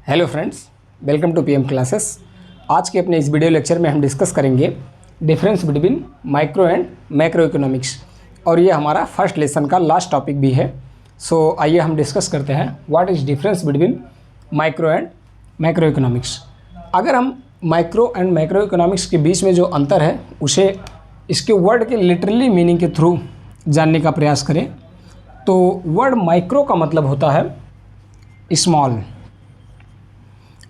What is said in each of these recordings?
Hello friends, welcome to PM classes. आज के अपने इस वीडियो लेक्चर में हम डिस्कस करेंगे difference between micro and macro economics, और ये हमारा फर्स्ट लेसन का लास्ट टॉपिक भी है। सो आइए हम डिस्कस करते हैं what is difference between micro and macro economics. अगर हम माइक्रो एंड मैक्रो इकोनॉमिक्स के बीच में जो अंतर है उसे इसके वर्ड के लिटरली मीनिंग के थ्रू जानने का प्रयास करें तो वर्ड माइक्रो का मतलब होता है स्मॉल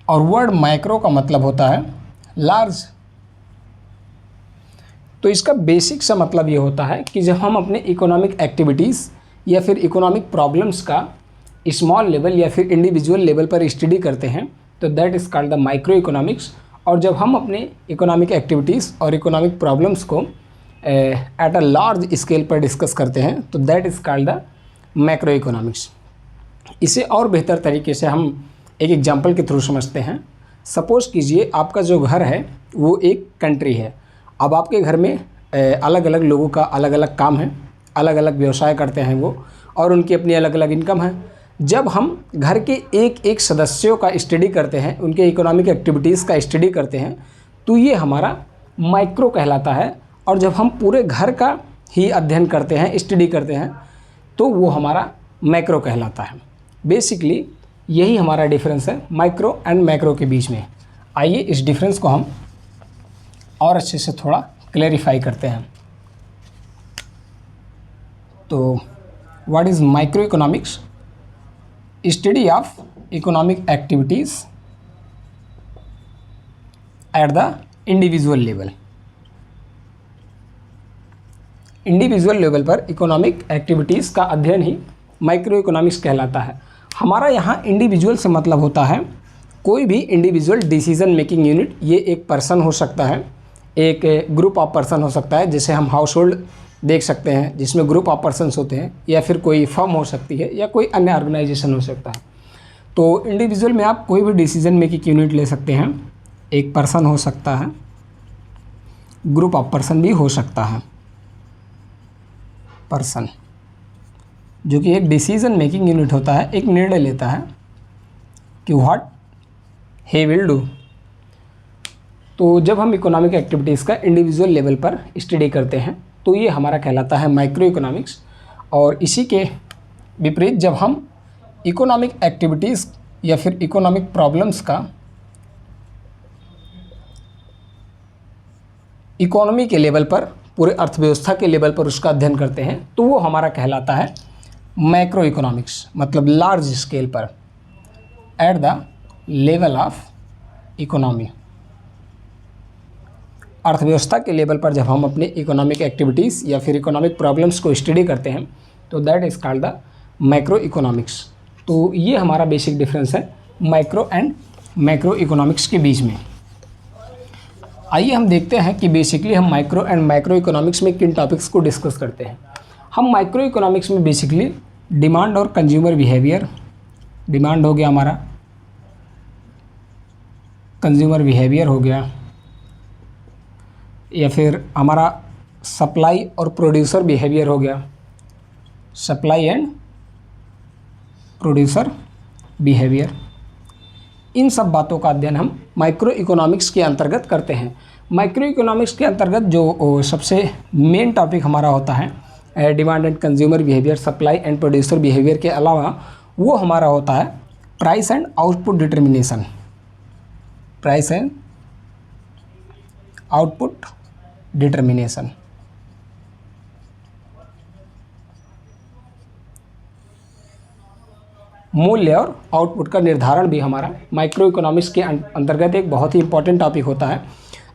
और वर्ड मैक्रो का मतलब होता है लार्ज। तो इसका बेसिक सा मतलब ये होता है कि जब हम अपने इकोनॉमिक एक्टिविटीज़ या फिर इकोनॉमिक प्रॉब्लम्स का स्मॉल लेवल या फिर इंडिविजुअल लेवल पर स्टडी करते हैं तो that is called the micro economics, और जब हम अपने इकोनॉमिक एक्टिविटीज़ और इकोनॉमिक प्रॉब्लम्स को एट अ लार्ज स्केल पर डिस्कस करते हैं तो that is called the macro economics. इसे और बेहतर तरीके से हम एक एग्जाम्पल के थ्रू समझते हैं। सपोज़ कीजिए आपका जो घर है वो एक कंट्री है। अब आपके घर में अलग अलग लोगों का अलग अलग काम है, अलग अलग व्यवसाय करते हैं वो, और उनकी अपनी अलग अलग इनकम है। जब हम घर के एक एक सदस्यों का स्टडी करते हैं, उनके इकोनॉमिक एक्टिविटीज़ का स्टडी करते हैं तो ये हमारा माइक्रो कहलाता है, और जब हम पूरे घर का ही अध्ययन करते हैं, स्टडी करते हैं तो वो हमारा मैक्रो कहलाता है। बेसिकली यही हमारा डिफरेंस है माइक्रो एंड मैक्रो के बीच में। आइए इस डिफरेंस को हम और अच्छे से थोड़ा क्लैरिफाई करते हैं। तो what is micro economics? Study of economic activities at the individual level. Individual level पर इकोनॉमिक एक्टिविटीज़ का अध्ययन ही माइक्रो इकोनॉमिक्स कहलाता है। हमारा यहाँ इंडिविजुअल से मतलब होता है कोई भी इंडिविजुअल डिसीजन मेकिंग यूनिट। ये एक पर्सन हो सकता है, एक ग्रुप ऑफ पर्सन हो सकता है, जैसे हम हाउस होल्ड देख सकते हैं जिसमें ग्रुप ऑफ पर्सन्स होते हैं, या फिर कोई फर्म हो सकती है या कोई अन्य ऑर्गेनाइजेशन हो सकता है। तो इंडिविजुअल में आप कोई भी डिसीजन मेकिंग यूनिट ले सकते हैं। एक पर्सन हो सकता है, ग्रुप ऑफ पर्सन भी हो सकता है। पर्सन जो कि एक डिसीजन मेकिंग यूनिट होता है, एक निर्णय लेता है कि व्हाट ही विल डू। तो जब हम इकोनॉमिक एक्टिविटीज़ का इंडिविजुअल लेवल पर स्टडी करते हैं तो ये हमारा कहलाता है माइक्रो इकोनॉमिक्स। और इसी के विपरीत जब हम इकोनॉमिक एक्टिविटीज़ या फिर इकोनॉमिक प्रॉब्लम्स का इकोनॉमी के लेवल पर, पूरे अर्थव्यवस्था के लेवल पर उसका अध्ययन करते हैं तो वो हमारा कहलाता है मैक्रो इकोनॉमिक्स, मतलब लार्ज स्केल पर, at the level of economy. अर्थव्यवस्था के लेवल पर जब हम अपनी इकोनॉमिक एक्टिविटीज़ या फिर इकोनॉमिक प्रॉब्लम्स को स्टडी करते हैं तो that is called the macro economics. तो ये हमारा बेसिक डिफरेंस है माइक्रो एंड मैक्रो इकोनॉमिक्स के बीच में। आइए हम देखते हैं कि बेसिकली हम माइक्रो एंड मैक्रो इकोनॉमिक्स में किन टॉपिक्स को डिस्कस करते हैं। हम माइक्रो इकोनॉमिक्स में बेसिकली डिमांड और कंज्यूमर बिहेवियर, डिमांड हो गया हमारा, कंज्यूमर बिहेवियर हो गया, या फिर हमारा सप्लाई और प्रोड्यूसर बिहेवियर हो गया, सप्लाई एंड प्रोड्यूसर बिहेवियर। इन सब बातों का अध्ययन हम माइक्रो इकोनॉमिक्स के अंतर्गत करते हैं। माइक्रो इकोनॉमिक्स के अंतर्गत जो सबसे मेन टॉपिक हमारा होता है demand and consumer behaviour, supply and producer behaviour के अलावा वो हमारा होता है price and output determination. Price and output determination. मूल्य और आउटपुट का निर्धारण भी हमारा माइक्रो इकोनॉमिक्स के अंतर्गत एक बहुत ही इंपॉर्टेंट टॉपिक होता है।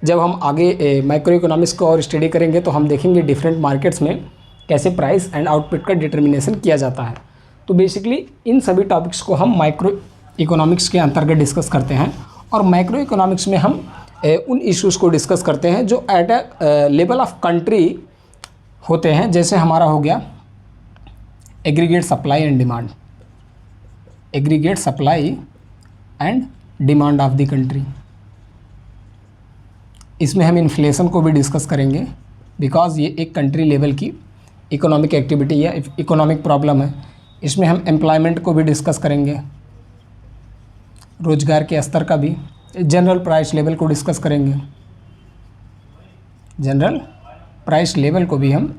जब हम आगे माइक्रो इकोनॉमिक्स को और स्टडी करेंगे तो हम देखेंगे डिफरेंट मार्केट्स में कैसे प्राइस एंड आउटपुट का डिटर्मिनेशन किया जाता है। तो बेसिकली इन सभी टॉपिक्स को हम माइक्रो इकोनॉमिक्स के अंतर्गत डिस्कस करते हैं, और माइक्रो इकोनॉमिक्स में हम उन इश्यूज़ को डिस्कस करते हैं जो at a level of country होते हैं। जैसे हमारा हो गया aggregate supply and demand, aggregate supply and demand of the country. इसमें हम इन्फ्लेशन को भी डिस्कस करेंगे बिकॉज ये एक कंट्री लेवल की इकोनॉमिक एक्टिविटी या इकोनॉमिक प्रॉब्लम है। इसमें हम एम्प्लॉयमेंट को भी डिस्कस करेंगे, रोजगार के स्तर का भी, जनरल प्राइस लेवल को डिस्कस करेंगे। जनरल प्राइस लेवल को भी हम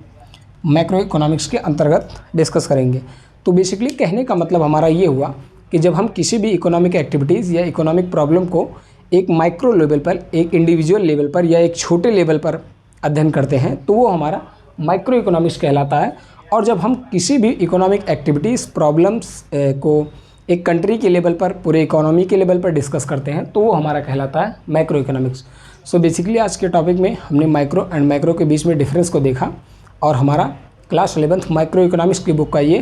मैक्रो इकोनॉमिक्स के अंतर्गत डिस्कस करेंगे। तो बेसिकली कहने का मतलब हमारा ये हुआ कि जब हम किसी भी इकोनॉमिक एक्टिविटीज़ या इकोनॉमिक प्रॉब्लम को एक माइक्रो लेवल पर, एक इंडिविजुअल लेवल पर या एक छोटे लेवल पर अध्ययन करते हैं तो वो हमारा माइक्रो इकोनॉमिक्स कहलाता है। और जब हम किसी भी इकोनॉमिक एक्टिविटीज़ प्रॉब्लम्स को एक कंट्री के लेवल पर, पूरे इकोनॉमी के लेवल पर डिस्कस करते हैं तो वो हमारा कहलाता है मैक्रो इकोनॉमिक्स। सो बेसिकली आज के टॉपिक में हमने माइक्रो एंड मैक्रो के बीच में डिफरेंस को देखा और हमारा क्लास 11th माइक्रो इकोनॉमिक्स की बुक का ये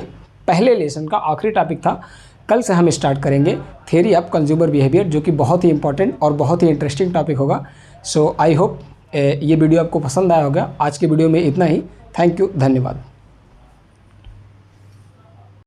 पहले लेसन का आखिरी टॉपिक था। कल से हम स्टार्ट करेंगे थ्योरी ऑफ कंज्यूमर बिहेवियर, जो कि बहुत ही इंपॉर्टेंट और बहुत ही इंटरेस्टिंग टॉपिक होगा। सो आई होप ये वीडियो आपको पसंद आया होगा। आज के वीडियो में इतना ही। थैंक यू, धन्यवाद।